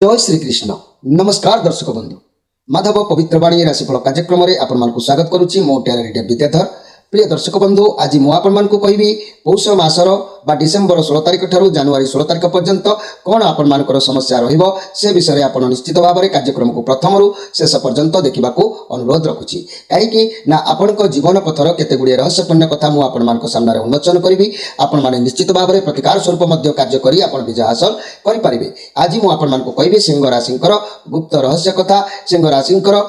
जय श्री कृष्ण। नमस्कार दर्शक बंधु, माधव पवित्रवाणी राशिफल कार्यक्रम में आपण स्वागत करुच्ची। मो टेलर विद्याधर। प्रिय दर्शक बंधु, आज मु आपण कहि पौष मासर बा डिसेम्बर 16 तारिख ठारू जनवरी 16 तारिख पर्यंत कौन आपण समस्या रहिबो से विषय में आपण निश्चित भाव में कार्यक्रम को प्रथम रु शेष पर्यंत देखा अनुरोध रखुची। कहीं ना आपण जीवन पथर केते गुड़े रहस्यपूर्ण कथा मु आपण सामने उन्मोचन करी। आपण माने निश्चित भाव में प्रतिकार स्वरूप मध्य कार्य करी आपण विजय हासिल करि परिबे। आज मु आपण कहि सिंह राशिंकर गुप्त रहस्य कथा। सिंह राशिंकर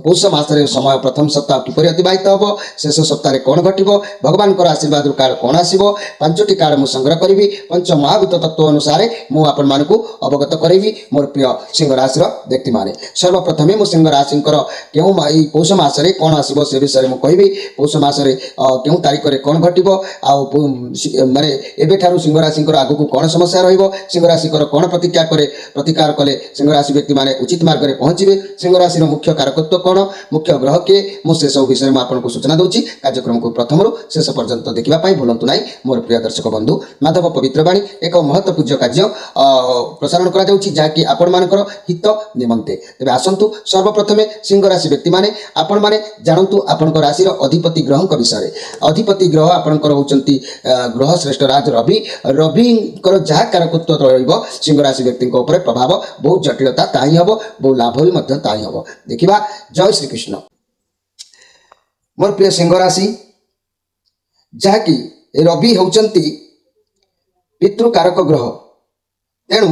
पौष मासरे समय प्रथम सप्ताह किपरि अतिबाहित हबो, शेष सप्ताह कौन घटिबो, भगवान आशीर्वाद कार्ड कौन आसीबो, पांचटी कार्ड मु संग्रह करी। पंच महाभूत तत्व अनुसार मु आपण मानकु अवगत करेबी। मोर प्रिय सिंह राशि व्यक्ति माने सर्वप्रथम मु सिंह राशिंकर केउ पौष मासरे कौन आसीबो से विषय मु कहिबी। पौष मासरे केउ तारिख रे कौन घटिबो आ माने एबे ठारू सिंह राशिंकर आगु कौन समस्या रहिबो, सिंह राशिकर कौन प्रतिकार कले सिंह राशि व्यक्ति माने उचित मार्ग रे पहुंचीबे, सिंह राशि मुख्य कारकत्व कौन, मुख्य ग्रह के मु से सब विषय में आपको सूचना दूची। कार्यक्रम को प्रथम रु शेष पर्यंत देखा भूलु ना। मोर प्रिय दर्शक बंधु, माधव पवित्रवाणी एक महत्व पूज्य कार्य प्रसारण करा आपण मानकर हित निमंते। तेबे आसंतु सर्वप्रथम सिंह राशि व्यक्ति माने आपण माने जानतु आपण राशि अधिपति ग्रह विषय। अधिपति ग्रह आपणकर होचंती ग्रह श्रेष्ठ राज रवि। रविंकर जहाँ कारकत्व रहिबो सिंह राशि व्यक्ति ऊपर प्रभाव बहुत जटिलता ताही हबो, बहुत लाभ भी मध्य ताही हबो। देखिबा। जय श्री कृष्ण। मोर प्रिय सिंह राशि जहाँकि रवि होचंती पितृकारक ग्रह, तेणु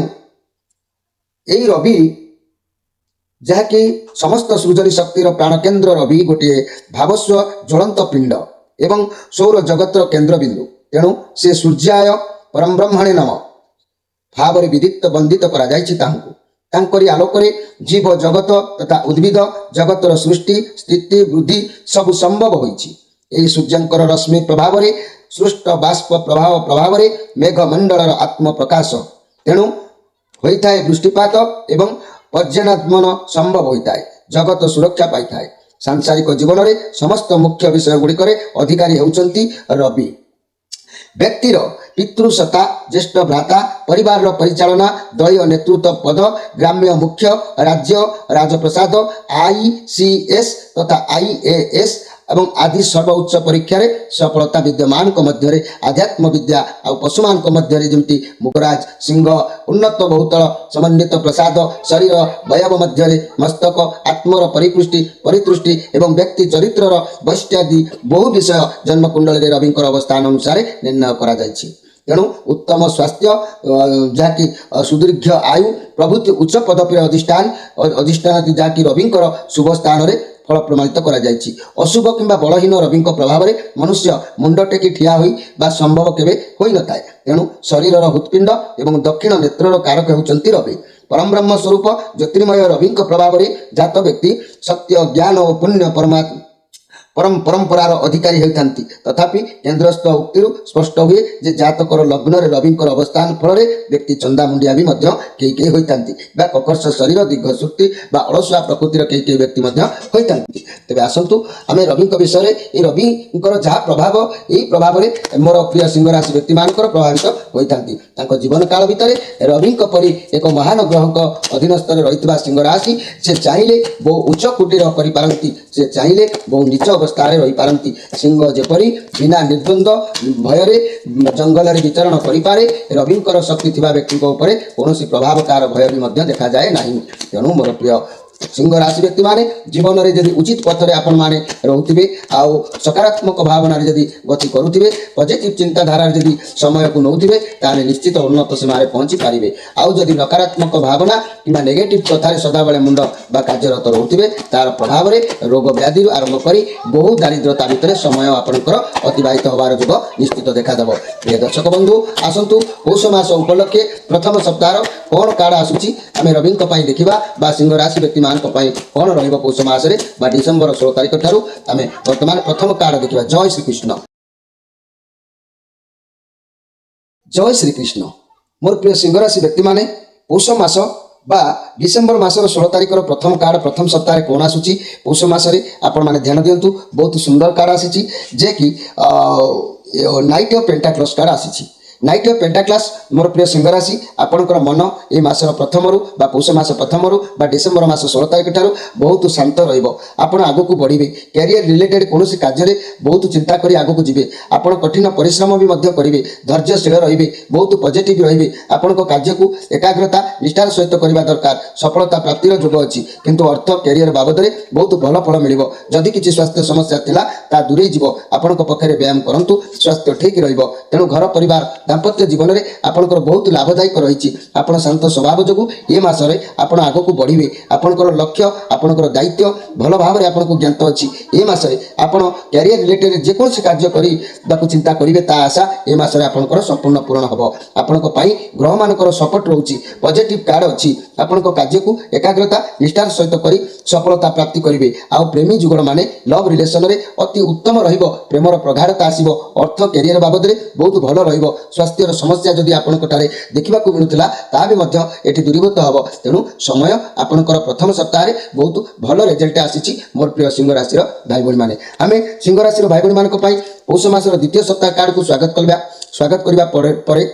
यही रवि जहाँकि समस्त सृजनी शक्तिर प्राण केन्द्र रवि गोटे भावस्व ज्वलंत पिंड एवं सौर जगतर केन्द्रबिंदु। तेणु से सूर्याय परम ब्रह्मणे नम भाव विदित वंदित तांकरी आलोकरे जीव जगत तथा उद्भिद जगतर सृष्टि स्थिति वृद्धि सब संभव होइछि। एही सूर्यंकर रश्मि प्रभाव रे सृष्ट बाष्प प्रभाव रे मेघमंडलर आत्म प्रकाश। तेणु होइथाय वृष्टिपात एवं पर्जन्यगमन संभव होइथाय, जगत सुरक्षा पाइथाय। सांसारिक जीवन रे समस्त मुख्य विषय गुड़िकरे अधिकारी होउचंती रवि। व्यक्तिर पितृसत्ता, ज्येष्ठ भ्राता, परिवार परिचालना, दलीय नेतृत्व पद, ग्राम्य मुख्य, राज्य राजप्रसाद, ICS तथा IAS एवं आदि सर्वोच्च परीक्षा रे सफलता विद्यमान मध्य आध्यात्म विद्या और पशुमान मध्य जमती मुगराज सिंह उन्नत बहुतल समन्वित प्रसाद शरीर वयव मध्य मस्तक आत्मर परितृष्टि एवं व्यक्ति चरित्र वैशिष्ट्यादि बहु विषय जन्मकुंडल रविंकर अवस्थान अनुसार निर्णय करा जायछि। तेणु उत्तम स्वास्थ्य जहाँकि सुदीर्घ आयु प्रभृति उच्च पदवी अधिष्ठान जहाँकि रविंकर शुभ स्थान में फल प्रमाणित करा जायछि। अशुभ किंबा बलहीन रविंक प्रभाव में मनुष्य मुंड टेकी ठिया होई बा संभव केबे होई नथाय। तेणु शरीरर हृत्पिंड एवं दक्षिण नेत्रर कारक हेउचंती रवि। परम ब्रह्म स्वरूप ज्योतिर्मय रविंक प्रभाव में जात व्यक्ति सत्य ज्ञान और पुण्य परंपरार अधिकारी होती। तथापि केन्द्रस्थ उक्ति स्पष्ट हुए जे जातकर लग्न रविंकर अवस्थान फल व्यक्ति चंदा मुंडिया भी कई होती ककर्ष शरीर दीर्घश्रुति अलसुआ प्रकृतिर कई व्यक्ति होती। तेज आसतु आम रवि विषय ये रविंकर जहाँ प्रभाव यही प्रभाव में मोर प्रिय सिंह राशि व्यक्ति मान प्रभावित होती। जीवन काल भितर रविंक परी एक महान ग्रह अधीनस्थ रही सिंह राशि से चाहिए बहु उच्च कुटीर करि से चाहिए बहु नीच अवस्था रही पारती। सिंह जेपरी बिना निर्द्वंद भय जंगल में विचरण करें, रविंकर शक्ति थिबा व्यक्ति ऊपर कौन प्रभावकार भय भी देखा जाए ना। तेणु मोर प्रिय सिंह राशि व्यक्ति माने जीवन में जदि उचित पथरे आपण माने रोथिबे आउ सकारात्मक भावना जदि गति करुथिबे, पॉजिटिव चिंताधारा जदि समय को नौथिबे ताने निश्चित उन्नत सीमा रे पहुंची पारिबे। आउ जदि नकारात्मक भावना किंबा नेगेटिव कथारे सदाबेले मुंड बा कार्यरत रोथिबे तार प्रभाव रे रोग व्याधि आरंभ करी बहु दारिद्रता भितर समय आपणकर अतिबाहित होबार योग निश्चित देखा देबो। प्रिय दर्शक बंधु, आसंतु पौष मास उपलक्षे प्रथम सप्ताह कौन कार्ड आसुची आमे रविंक पई देखिबा बा सिंह राशि व्यक्ति कौन रहिबो पौष मासरे बा डिसेम्बर 16 तारिख ठारू आमे वर्तमान प्रथम कार्ड देखिबा। जय श्री कृष्ण। जय श्री कृष्ण। मोर प्रिय सिंह राशि व्यक्ति माने पौष मास बा डिसेम्बर मासर 16 तारिख प्रथम कार्ड प्रथम सप्ताह कौन आसुची पौष मासरे आपण माने ध्यान दियंतु। बहुत सुंदर कार्ड आसीची जे कि नाइट ऑफ पेंटाक्लस कार्ड आसीची। नाइट ऑफ पेंटाक्लास मोर प्रिय सिंह राशि आपणकर मन ए मासर प्रथम पौष मास प्रथम डिसेम्बर मास 16 तारिख ठारू बहुत शांत रहिबो। आपण आगु को बढ़िबे कैरियर रिलेटेड कोनोसी कार्य बहुत चिंता करी आगु को जिबे। आपण कठिन परिश्रम भी मध्य करिवे धैर्यशील रहिबे बहुत पॉजिटिव रहिबे। आपणको कार्य को एकाग्रता निष्ठार सहित करबा दरकार सफलता प्राप्तिर योग अछि किंतु अर्थ कैरियर बाबद रे बहुत भल फल मिलिबो। जदि किछि स्वास्थ्य समस्या थिला ता दूरे जिवो आपणको पखरे व्यायाम करंतु स्वास्थ्य ठीक रहिबो। तेणु घर परिवार दाम्पत्य जीवन में आपंकर बहुत लाभदायक रही आप शांत स्वभाव जो ये मसरे आप आग को बढ़े आपंकर लक्ष्य आपंकर दायित्व भल भाव में आपको ज्ञात अच्छी ये मसरे आप कैरियर रिलेटेड जेकोसी कार्य करने चिंता करेंगे ता आशा ये मसरे आपंकर संपूर्ण पूरण हम आपण ग्रह मानकर सपोर्ट रोचे पॉजिटिव कार्ड अच्छी आपण कार्य को एकाग्रता निष्ठार सहित कर सफलता प्राप्ति करेंगे। आउ प्रेमी जुगल माने लव रिलेशन में अति उत्तम प्रेमर प्रगाढ़ता आसो अर्थ कैरियर बाबद में बहुत भल रहिबो। स्वास्थ्यर समस्या जदि आपंकठारे देखा मिलूला ता भी एटी दूरीभूत हम। तेणु समय आपंकर प्रथम सप्ताह बहुत भल रिजल्ट आसी मोर प्रिय सिंह राशि भाई भाई मैंने आम सिंह राशि भाई भाई मानक पौष मासर द्वितीय सप्ताह कार्ड को स्वागत करने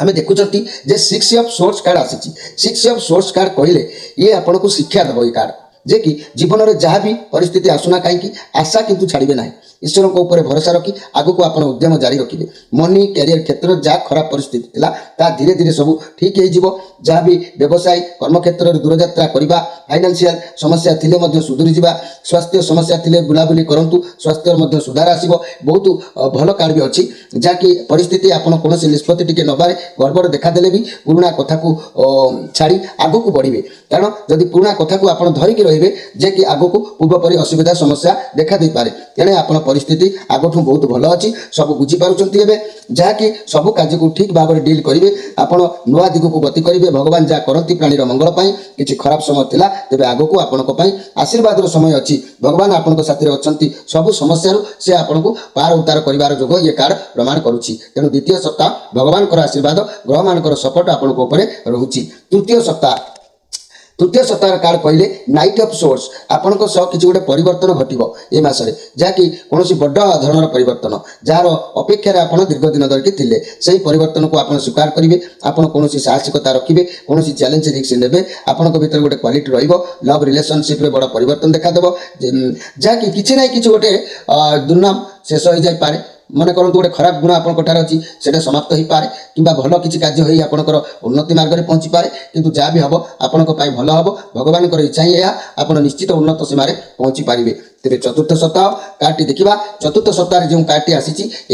आम देखुं जे 6 ऑफ सोर्स कार्ड आसी 6 ऑफ सोर्स कार्ड कहले ये आपन को शिक्षा देव ये कार्ड जे कि जीवन में जहाँ भी परिस्थिति आसुना कहीं आशा किंतु छाड़े ना ईश्वर को ऊपर भरोसा रखी आगु को आप उद्यम जारी रखिए। मनी कैरियर क्षेत्र में जहाँ खराब परिस्थिति थिला ता धीरे धीरे सब ठीक हो जहाँ भी व्यवसाय कर्म क्षेत्र में दूरयात्रा करवा फाइनेंशियल समस्या थिले मध्य सुधुरी जा स्वास्थ्य समस्या थिले बुलाबुली करंतु स्वास्थ्य मध्य सुधार आसिबो। बहुत भल कार्ड भी अच्छी जहाँकि परिस्थिति आपन कौन निष्पत्ति टिके नबारे गड़बड़ देखादेले भी पुराणा कथा को छाड़ी आगु को बढ़े कारण जदि पुराणा कथा को आप धरिकी रहिबे जे कि आगु को पूर्वपरी असुविधा समस्या देखा दे पारे। तेणे आपण परिस्थिति आगठू बहुत भल अच्छी सब बुझीपारे जहाँकि सब कार्य को ठीक भाव में डील करेंगे आपण नुआ दिग को गति करेंगे। भगवान जहाँ करती प्राणीर मंगल किसी खराब समय थिला तेबे आगो को आपण आशीर्वाद समय अच्छी भगवान आपण साथी अच्छा सब समस्या से आपन को पार उतार कर जोग ये कार्ड प्रमाण करुच्ची। तेणु द्वितीय सप्ताह भगवान आशीर्वाद ग्रह मान सपोर्ट आपण रोचे। तृतीय सप्ताह कार्ड कहले नाइट ऑफ सोर्स आपण किसी गोटे परिवर्तन घटो ये मसरे जहाँकि कौन बड़ धरण परिवर्तन जार अपेक्षा आप दीर्घ दिन धरिकी थे से परिवर्तन को आप स्वीकार करेंगे। आप कौन साहसिकता रखिए कौन चैलेंज रिस्क ने आपण भर गोटे क्वालिटी रव रिलेशनशिप बड़ परिवर्तन देखादेव जहाँकि किसी ना कि गोटे दुर्नाम शेष हो जाए मन करूँ गोटे खराब गुण आपठार अच्छी से समाप्त हो पाए कि भल किसी कार्य हो आपंकर उन्नति मार्ग में पहुँची पाए किंतु जहाँ भी हम आपण भल हम भगवान इच्छा ही आप निश्चित उन्नत सीमार पहुँची पारे। तेरे चतुर्थ सप्ताह कार्ड देखा चतुर्थ सप्ताह जो कार्ड आसी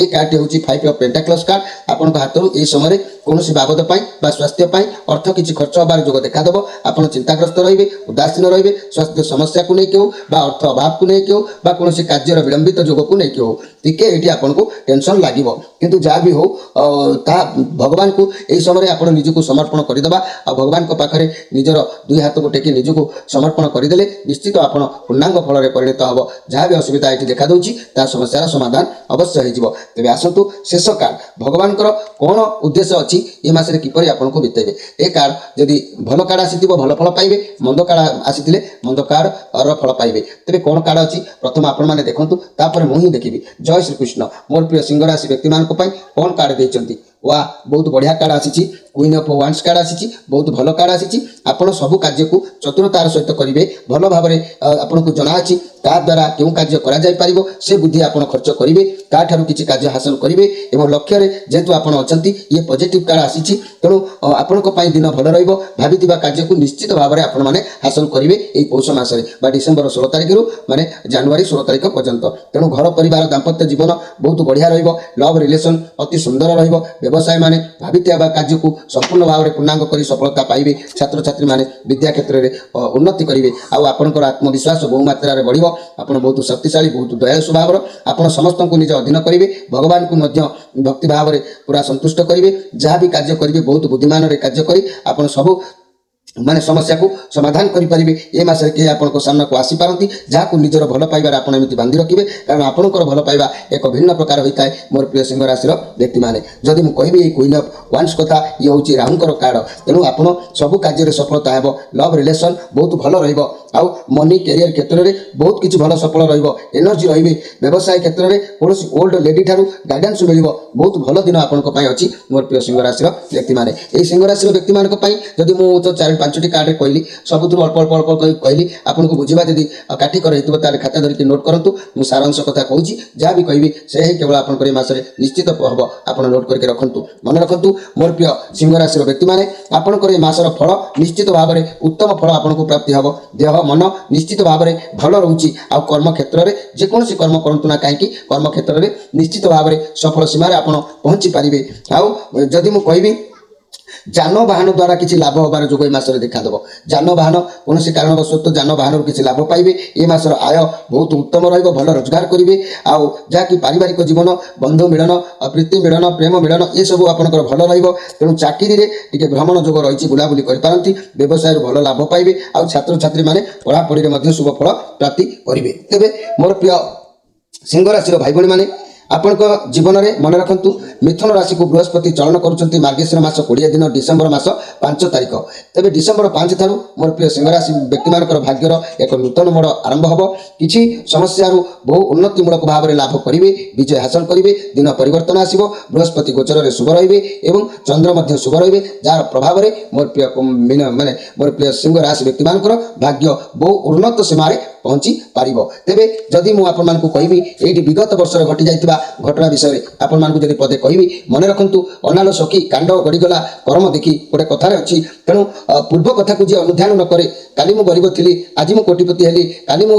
कार्ड हूँ 5 ऑफ पेंटाक्लस कार्ड आपण हाथ ये समय कौन बाबद स्वास्थ्य अर्थ किसी खर्च हबार जोग देखादेव। आप चिंताग्रस्त रे उदासीन रे स्वास्थ्य समस्या को लेकिन हो अर्थ अभाव को लेकिन हो कौन कार्य विलंबित जोग को लेकिन हो टिके ये आपको टेंशन लगे किंतु जहाँ भी हो भगवान को यही समय आप निजक समर्पण करदे आ भगवान पाखे निजर दुई हाथ को टेकी निजक समर्पण करदे निश्चित आप पूर्णांग फल परिणत हम। जहाँ भी असुविधा ये देखा दूँ ता समस्यार समाधान अवश्य हो। तेज आसतु शेष कार्ड भगवान कौन उद्देश्य अच्छी ये मसरे किपर आपको बितेबे। ए कार्ड जदि भल कार्ड आसी भल फल पाइबे मंद कार्ड आसी मंद कार्ड फल पाइबे। तेरे कौन कार्ड अच्छी प्रथम आपण मैंने देखूँ तापर मुझे देखी। जय श्री कृष्ण। मोर प्रिय सिंह राशि व्यक्ति मान कौन कार्ड देते वाह बहुत बढ़िया कार्ड आसी क्वीन ऑफ वांड्स कार्ड आसी बहुत भल कार्ड आसी। आपड़ सब कार्य को चतुरतार सहित करेंगे भल भाव में आपको जना अच्छी ता द्वारा क्यों कार्य करा से बुद्धि आप खर्च करेंगे ताठू किसी कार्य हासिल करेंगे और लक्ष्य जेहेतु आप अच्छा ये पॉजिटिव कार्ड आसी तेणु आपण दिन भल रही कार्य को निश्चित भाव में आपने हासिल करेंगे यही पौष मसरे डिसेम्बर 16 तारिख माने जनवरी 16 तारिख पर्यंत। तेणु घर परिवार दाम्पत्य जीवन बहुत बढ़िया लव रिलेशन अति सुंदर व्यवसाय माने भावी कार्य को संपूर्ण भाव में पूर्णांग कर सफलता पाइबे। छात्र छात्री माने विद्या क्षेत्र में उन्नति करेंगे आउ आत्मविश्वास बहु मात्रा बढ़ आप बहुत शक्तिशाली बहुत दयालु स्वभाव आप समस्त को निज अधीन करेंगे भगवान को भक्ति भाव में पूरा संतुष्ट करेंगे। जहाँ भी कार्य करेंगे बहुत बुद्धिमान कार्य कर आप सब ମାନେ ସମସ୍ୟାକୁ ସମାଧାନ କରିପାରିବେ। ଏ ମାସରେ କେହି ଆପଣଙ୍କ ସାମ୍ନାକୁ ଆସିପାରନ୍ତି ଯାହାକୁ ନିଜର ଭଲ ପାଇବାରେ ଆପଣ ଏମିତି ବାନ୍ଧି ରଖିବେ, କାରଣ ଆପଣଙ୍କର ଭଲ ପାଇବା ଏକ ଭିନ୍ନ ପ୍ରକାର ହୋଇଥାଏ ମୋର ପ୍ରିୟ ସିଂହ ରାଶିର ବ୍ୟକ୍ତିମାନେ। ଯଦି ମୁଁ କହିବି ଏଇ କୁଇନ୍ ଅଫ୍ ୱାନ୍ସ କଥା, ଇଏ ହେଉଛି ରାହୁଙ୍କର କାର୍ଡ଼। ତେଣୁ ଆପଣ ସବୁ କାର୍ଯ୍ୟରେ ସଫଳତା ହେବ, ଲଭ୍ ରିଲେସନ୍ ବହୁତ ଭଲ ରହିବ, ଆଉ ମନି କ୍ୟାରିୟର କ୍ଷେତ୍ରରେ ବହୁତ କିଛି ଭଲ ସଫଳ ରହିବ, ଏନର୍ଜି ରହିବେ। ବ୍ୟବସାୟ କ୍ଷେତ୍ରରେ କୌଣସି ଓଲ୍ଡ ଲେଡି ଠାରୁ ଗାଇଡାନ୍ସ ମିଳିବ। ବହୁତ ଭଲ ଦିନ ଆପଣଙ୍କ ପାଇଁ ଅଛି ମୋର ପ୍ରିୟ ସିଂହ ରାଶିର ବ୍ୟକ୍ତିମାନେ। ଏହି ସିଂହ ରାଶିର ବ୍ୟକ୍ତିମାନଙ୍କ ପାଇଁ ଯଦି ମୁଁ ତ 4-5ଟି କାର୍ଡ଼ରେ କହିଲି, ସବୁଥିରୁ ଅଳ୍ପ ଅଳ୍ପ ଅଳ୍ପ କହିଲି, ଆପଣଙ୍କୁ ବୁଝିବା ଯଦି କାଠିକର ହେଇଥିବ ତାହେଲେ ଖାତା ଧରିକି ନୋଟ୍ କରନ୍ତୁ। ମୁଁ ସାରାଂଶ କଥା କହୁଛି, ଯାହା ବି କହିବି ସେ ହିଁ କେବଳ ଆପଣଙ୍କର ଏ ମାସରେ ନିଶ୍ଚିତ ହେବ, ଆପଣ ନୋଟ୍ କରିକି ରଖନ୍ତୁ। ମନେ ରଖନ୍ତୁ ମୋର ପ୍ରିୟ ସିଂହ ରାଶିର ବ୍ୟକ୍ତିମାନେ, ଆପଣଙ୍କର ଏ ମାସର ଫଳ ନିଶ୍ଚିତ ଭାବରେ ଉତ୍ତମ ଫଳ ଆପଣଙ୍କୁ ପ୍ରାପ୍ତି ହେବ। ଦେହ ମନ ନିଶ୍ଚିତ ଭାବରେ ଭଲ ରହୁଛି, ଆଉ କର୍ମକ୍ଷେତ୍ରରେ ଯେକୌଣସି କର୍ମ କରନ୍ତୁ ନା କାହିଁକି କର୍ମକ୍ଷେତ୍ରରେ ନିଶ୍ଚିତ ଭାବରେ ସଫଳ ସୀମାରେ ଆପଣ ପହଞ୍ଚି ପାରିବେ। ଆଉ ଯଦି ମୁଁ କହିବି ଯାନବାହନ ଦ୍ୱାରା କିଛି ଲାଭ ହେବାର ଯୋଗ ଏ ମାସରେ ଦେଖାଦେବ। ଯାନବାହନ କୌଣସି କାରଣବଶତଃ ଯାନବାହନରୁ କିଛି ଲାଭ ପାଇବେ। ଏ ମାସର ଆୟ ବହୁତ ଉତ୍ତମ ରହିବ, ଭଲ ରୋଜଗାର କରିବେ। ଆଉ ଯାହାକି ପାରିବାରିକ ଜୀବନ, ବନ୍ଧୁ ମିଳନ, ପ୍ରୀତି ମିଳନ, ପ୍ରେମ ମିଳନ ଏସବୁ ଆପଣଙ୍କର ଭଲ ରହିବ। ତେଣୁ ଚାକିରିରେ ଟିକେ ଭ୍ରମଣ ଯୋଗ ରହିଛି, ବୁଲାବୁଲି କରିପାରନ୍ତି। ବ୍ୟବସାୟରୁ ଭଲ ଲାଭ ପାଇବେ, ଆଉ ଛାତ୍ରଛାତ୍ରୀମାନେ ପଢ଼ାପଢ଼ିରେ ମଧ୍ୟ ଶୁଭ ଫଳ ପ୍ରାପ୍ତି କରିବେ। ତେବେ ମୋର ପ୍ରିୟ ସିଂହ ରାଶିର ଭାଇ ଭଉଣୀମାନେ, ଆପଣଙ୍କ ଜୀବନରେ ମନେ ରଖନ୍ତୁ ମିଥୁନ ରାଶିକୁ ବୃହସ୍ପତି ଚଳନ କରୁଛନ୍ତି ମାର୍ଗଶିର ମାସ 20 ଦିନ, ଡିସେମ୍ବର ମାସ 5 ତାରିଖ। ତେବେ ଡିସେମ୍ବର 5 ଠାରୁ ମୋର ପ୍ରିୟ ସିଂହ ରାଶି ବ୍ୟକ୍ତିମାନଙ୍କର ଭାଗ୍ୟର ଏକ ନୂତନ ମୋଡ଼ ଆରମ୍ଭ ହେବ। କିଛି ସମସ୍ୟାରୁ ବହୁ ଉନ୍ନତିମୂଳକ ଭାବରେ ଲାଭ କରିବେ, ବିଜୟ ହାସଲ କରିବେ। ଦିନ ପରିବର୍ତ୍ତନ ଆସିବ, ବୃହସ୍ପତି ଗୋଚରରେ ଶୁଭ ରହିବେ ଏବଂ ଚନ୍ଦ୍ର ମଧ୍ୟ ଶୁଭ ରହିବେ, ଯାହାର ପ୍ରଭାବରେ ମୋର ପ୍ରିୟ ସିଂହ ରାଶି ବ୍ୟକ୍ତିମାନଙ୍କର ଭାଗ୍ୟ ବହୁ ଉନ୍ନତ ସୀମାରେ ପହଞ୍ଚି ପାରିବ। ତେବେ ଯଦି ମୁଁ ଆପଣମାନଙ୍କୁ କହିବି ଏଇଠି ବିଗତ ବର୍ଷରେ ଘଟି ଯାଇଥିବା ଘଟଣା ବିଷୟରେ ଆପଣମାନଙ୍କୁ ଯଦି ପଦେ କହିବି, ମନେ ରଖନ୍ତୁ ଅନାଲ ସଖୀ କାଣ୍ଡ ଗଡ଼ିଗଲା କର୍ମ ଦେଖି ଗୋଟେ କଥାରେ ଅଛି। ତେଣୁ ପୂର୍ବ କଥାକୁ ଯିଏ ଅନୁଧ୍ୟାନ ନ କରେ, କାଲି ମୁଁ ଗରିବ ଥିଲି ଆଜି ମୁଁ କୋଟିପତି ହେଲି, କାଲି ମୁଁ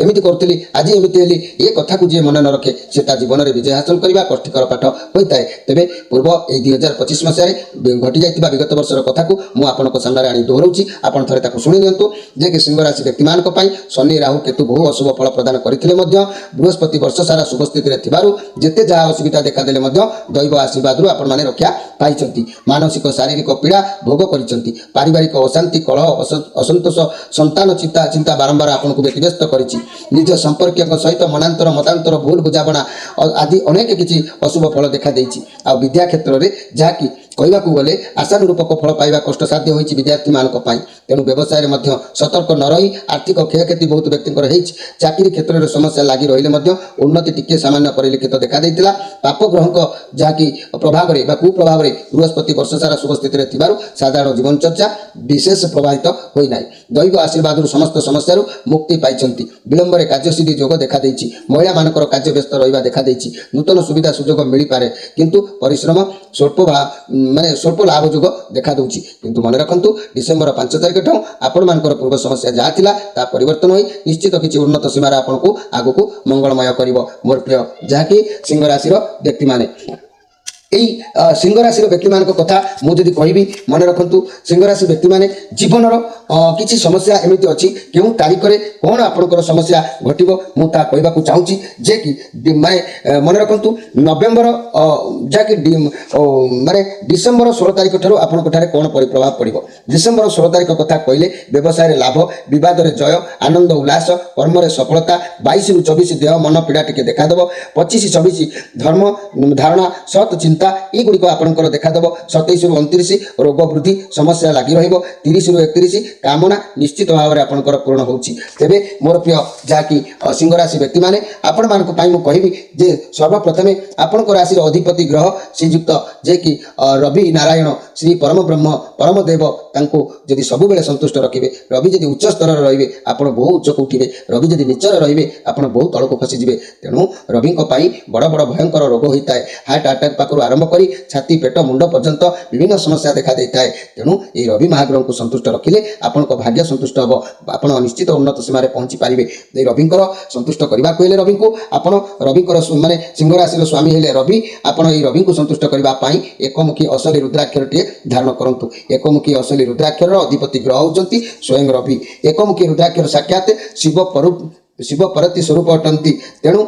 ଏମିତି କରୁଥିଲି ଆଜି ଏମିତି ହେଲି, ଏ କଥାକୁ ଯିଏ ମନେ ନ ରଖେ ସେ ତା ଜୀବନରେ ବିଜୟ ହାସଲ କରିବା କଷ୍ଟକର ପାଠ ହୋଇଥାଏ। ତେବେ ପୂର୍ବ ଏଇ 2025 ମସିହାରେ ଘଟି ଯାଇଥିବା ବିଗତ ବର୍ଷର କଥାକୁ ମୁଁ ଆପଣଙ୍କ ସାମ୍ନାରେ ଆଣି ଦୋହରଉଛି, ଆପଣ ଥରେ ତାକୁ ଶୁଣି ନିଅନ୍ତୁ। ଯେ କି ସିଂହ ରାଶି ବ୍ୟକ୍ତିମାନଙ୍କ ପାଇଁ ଶନି ରାହୁ କେତୁ ବହୁ ଅଶୁଭ ଫଳ ପ୍ରଦାନ କରିଥିଲେ ମଧ୍ୟ ବୃହସ୍ପତି ବର୍ଷ ସାରା ଶୁଭ ସ୍ଥିତିରେ ଥିବାରୁ ଯେତେ ଯାହା ଅସୁବିଧା ଦେଖାଦେଲେ ମଧ୍ୟ ଦୈବ ଆଶୀର୍ବାଦରୁ ଆପଣମାନେ ରକ୍ଷା ପାଇଛନ୍ତି। ମାନସିକ ଶାରୀରିକ ପୀଡ଼ା ଭୋଗ କରିଛନ୍ତି। ପାରିବାରିକ ଅଶାନ୍ତି, କଳହ, ଅସନ୍ତୋଷ, ସନ୍ତାନ ଚିନ୍ତା ବାରମ୍ବାର ଆପଣଙ୍କୁ ବ୍ୟତିବ୍ୟସ୍ତ କରିଛି। ନିଜ ସମ୍ପର୍କୀୟଙ୍କ ସହିତ ମନାନ୍ତର ମତାନ୍ତର, ଭୁଲ ବୁଝାମଣା ଆଦି ଅନେକ କିଛି ଅଶୁଭ ଫଳ ଦେଖାଦେଇଛି। ଆଉ ବିଦ୍ୟା କ୍ଷେତ୍ରରେ ଯାହାକି କହିବାକୁ ଗଲେ ଆଶାନୁରୂପକ ଫଳ ପାଇବା କଷ୍ଟସାଧ୍ୟ ହୋଇଛି ବିଦ୍ୟାର୍ଥୀମାନଙ୍କ ପାଇଁ। ତେଣୁ ବ୍ୟବସାୟରେ ମଧ୍ୟ ସତର୍କ ନ ରହି ଆର୍ଥିକ କ୍ଷୟକ୍ଷତି ବହୁତ ବ୍ୟକ୍ତିଙ୍କର ହେଇଛି। ଚାକିରି କ୍ଷେତ୍ରରେ ସମସ୍ୟା ଲାଗି ରହିଲେ ମଧ୍ୟ ଉନ୍ନତି ଟିକିଏ ସାମାନ୍ୟ ପରିଲକ୍ଷିତ ଦେଖାଦେଇଥିଲା। ପାପ ଗ୍ରହଙ୍କ ଯାହାକି ପ୍ରଭାବରେ ବା କୁପ୍ରଭାବରେ ବୃହସ୍ପତି ବର୍ଷ ସାରା ଶୁଭ ସ୍ଥିତିରେ ଥିବାରୁ ସାଧାରଣ ଜୀବନଚର୍ଚ୍ଚା ବିଶେଷ ପ୍ରଭାବିତ ହୋଇନାହିଁ। ଦୈବ ଆଶୀର୍ବାଦରୁ ସମସ୍ତ ସମସ୍ୟାରୁ ମୁକ୍ତି ପାଇଛନ୍ତି। ବିଳମ୍ବରେ କାର୍ଯ୍ୟସିଦ୍ଧି ଯୋଗ ଦେଖାଦେଇଛି। ମହିଳାମାନଙ୍କର କାର୍ଯ୍ୟ ବ୍ୟସ୍ତ ରହିବା ଦେଖାଦେଇଛି। ନୂତନ ସୁବିଧା ସୁଯୋଗ ମିଳିପାରେ, କିନ୍ତୁ ପରିଶ୍ରମ ସ୍ୱଳ୍ପ ଲାଭ ଯୋଗ ଦେଖାଦେଉଛି। କିନ୍ତୁ ମନେ ରଖନ୍ତୁ ଡିସେମ୍ବର 5 ତାରିଖ ଠାରୁ ଆପଣମାନଙ୍କର ପୂର୍ବ ସମସ୍ୟା ଯାହା ଥିଲା ତାହା ପରିବର୍ତ୍ତନ ହୋଇ ନିଶ୍ଚିତ କିଛି ଉନ୍ନତ ସୀମାରେ ଆପଣଙ୍କୁ ଆଗକୁ ମଙ୍ଗଳମୟ କରିବ ମୋର ପ୍ରିୟ ଯାହାକି ସିଂହ ରାଶିର ବ୍ୟକ୍ତିମାନେ। এই সিংহ রাশির ব্যক্তিମାନଙ୍କ কথা ମୁଁ ଯଦି କହିବି, ମନେ ରଖନ୍ତୁ ସିଂହ ରାଶି ବ୍ୟକ୍ତିମାନେ ଜୀବନର କିଛି ସମସ୍ୟା ଏମିତି ଅଛି, କେଉଁ ତାରିଖରେ କ'ଣ ଆପଣଙ୍କର ସମସ୍ୟା ଘଟିବ ମୁଁ ତାହା କହିବାକୁ ଚାହୁଁଛି। ଯେ କି ମନେ ରଖନ୍ତୁ ନଭେମ୍ବର ଯାହାକି ଡିସେମ୍ବର 16 ତାରିଖ ଠାରୁ ଆପଣଙ୍କଠାରେ କ'ଣ ପରିପ୍ରଭାବ ପଡ଼ିବ। ଡିସେମ୍ବର 16 ତାରିଖ କଥା କହିଲେ ବ୍ୟବସାୟରେ ଲାଭ, ବିବାଦରେ ଜୟ, ଆନନ୍ଦ ଉଲ୍ଲାସ, କର୍ମରେ ସଫଳତା। 22ରୁ 24 ଦେହ ମନ ପୀଡ଼ା ଟିକେ ଦେଖାଦେବ। 25-26 ଧର୍ମ ଧାରଣା, ସତ୍ ଚିନ୍ତା ଏଗୁଡ଼ିକ ଆପଣଙ୍କର ଦେଖାଦେବ। 27ରୁ 29 ରୋଗ ବୃଦ୍ଧି ସମସ୍ୟା ଲାଗି ରହିବ। 30ରୁ 31 କାମନା ନିଶ୍ଚିତ ଭାବରେ ଆପଣଙ୍କର ପୂରଣ ହେଉଛି। ତେବେ ମୋର ପ୍ରିୟ ଯାହାକି ସିଂହ ରାଶି ବ୍ୟକ୍ତିମାନେ, ଆପଣମାନଙ୍କ ପାଇଁ ମୁଁ କହିବି ଯେ ସର୍ବପ୍ରଥମେ ଆପଣଙ୍କ ରାଶିର ଅଧିପତି ଗ୍ରହ ଶ୍ରୀଯୁକ୍ତ ଯେ କି ରବି ନାରାୟଣ ଶ୍ରୀ ପରମ ବ୍ରହ୍ମ ପରମ ଦେବ, ତାଙ୍କୁ ଯଦି ସବୁବେଳେ ସନ୍ତୁଷ୍ଟ ରଖିବେ, ରବି ଯଦି ଉଚ୍ଚ ସ୍ତରରେ ରହିବେ ଆପଣ ବହୁ ଉଚ୍ଚକୁ ଉଠିବେ, ରବି ଯଦି ନିଚରେ ରହିବେ ଆପଣ ବହୁ ତଳକୁ ଖସିଯିବେ। ତେଣୁ ରବିଙ୍କ ପାଇଁ ବଡ଼ ବଡ଼ ଭୟଙ୍କର ରୋଗ ହୋଇଥାଏ। ହାର୍ଟ ଆଟାକ୍ ପାଖରୁ ଆରମ୍ଭ କରି ଛାତି, ପେଟ, ମୁଣ୍ଡ ପର୍ଯ୍ୟନ୍ତ ବିଭିନ୍ନ ସମସ୍ୟା ଦେଖାଦେଇଥାଏ। ତେଣୁ ଏହି ରବି ମହାଗ୍ରହଙ୍କୁ ସନ୍ତୁଷ୍ଟ ରଖିଲେ ଆପଣଙ୍କ ଭାଗ୍ୟ ସନ୍ତୁଷ୍ଟ ହେବ, ଆପଣ ନିଶ୍ଚିତ ଉନ୍ନତ ସୀମାରେ ପହଞ୍ଚି ପାରିବେ। ଏହି ରବିଙ୍କର ସନ୍ତୁଷ୍ଟ କରିବାକୁ ହେଲେ ରବିଙ୍କୁ ଆପଣ ରବିଙ୍କର ସିଂହ ରାଶିର ସ୍ୱାମୀ ହେଲେ ରବି, ଆପଣ ଏହି ରବିଙ୍କୁ ସନ୍ତୁଷ୍ଟ କରିବା ପାଇଁ ଏକମୁଖୀ ଅସଲି ରୁଦ୍ରାକ୍ଷରଟିଏ ଧାରଣ କରନ୍ତୁ। ଏକମୁଖୀ ଅସଲି ରୁଦ୍ରାକ୍ଷରର ଅଧିପତି ଗ୍ରହ ହେଉଛନ୍ତି ସ୍ୱୟଂ ରବି। ଏକମୁଖୀ ରୁଦ୍ରାକ୍ଷର ସାକ୍ଷାତ ଶିବ ପରତି ସ୍ୱରୂପ ଅଟନ୍ତି। ତେଣୁ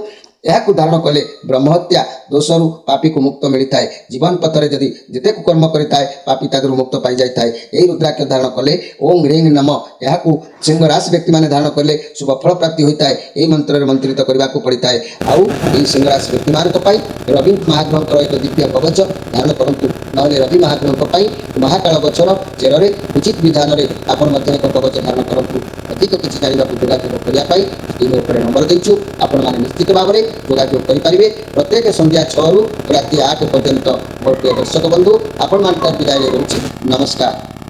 ଏହାକୁ ଧାରଣ କଲେ ବ୍ରହ୍ମହତ୍ୟା ଦୋଷରୁ ପାପୀକୁ ମୁକ୍ତ ମିଳିଥାଏ। ଜୀବନ ପଥରେ ଯଦି ଯେତେ କୁକର୍ମ କରିଥାଏ ପାପୀ ତାଦେହରୁ ମୁକ୍ତ ପାଇଯାଇଥାଏ। ଏହି ରୁଦ୍ରାକ୍ଷ ଧାରଣ କଲେ ଓಂ ହ୍ରିଂ ନମ ଏହାକୁ ସିଂହ ରାଶି ବ୍ୟକ୍ତିମାନେ ଧାରଣ କଲେ ଶୁଭ ଫଳ ପ୍ରାପ୍ତି ହୋଇଥାଏ। ଏହି ମନ୍ତ୍ରରେ ମନ୍ତ୍ରିତ କରିବାକୁ ପଡ଼ିଥାଏ। ଆଉ ଏହି ସିଂହ ରାଶି ବ୍ୟକ୍ତିମାନଙ୍କ ପାଇଁ ରବି ମହାଗ୍ରହଙ୍କର ଏକ ଦିବ୍ୟ କବଚ ଧାରଣ କରନ୍ତୁ। ନହେଲେ ରବି ମହାଗ୍ରହଙ୍କ ପାଇଁ ମହାକାଳ ଗଛର ଚେରରେ ଉଚିତ ବିଧାନରେ ଆପଣ ମଧ୍ୟ ଏକ କବଚ ଧାରଣ କରନ୍ତୁ। ଅଧିକ କିଛି ଜାଣିବାକୁ ଯୋଗାଯୋଗ କରିବା ପାଇଁ ସ୍କ୍ରିନ୍ ଉପରେ ନମ୍ବର ଦେଇଛୁ। ଆପଣମାନେ ନିଶ୍ଚିତ ଭାବରେ ଯୋଗାଯୋଗ କରିପାରିବେ। ପ୍ରତ୍ୟେକ ସନ୍ଧ୍ୟା 6ରୁ ରାତି 8 ପର୍ଯ୍ୟନ୍ତ। ମୋର ପ୍ରିୟ ଦର୍ଶକ ବନ୍ଧୁ ଆପଣମାନଙ୍କ ବିଦାୟ ରହୁଛି। ନମସ୍କାର।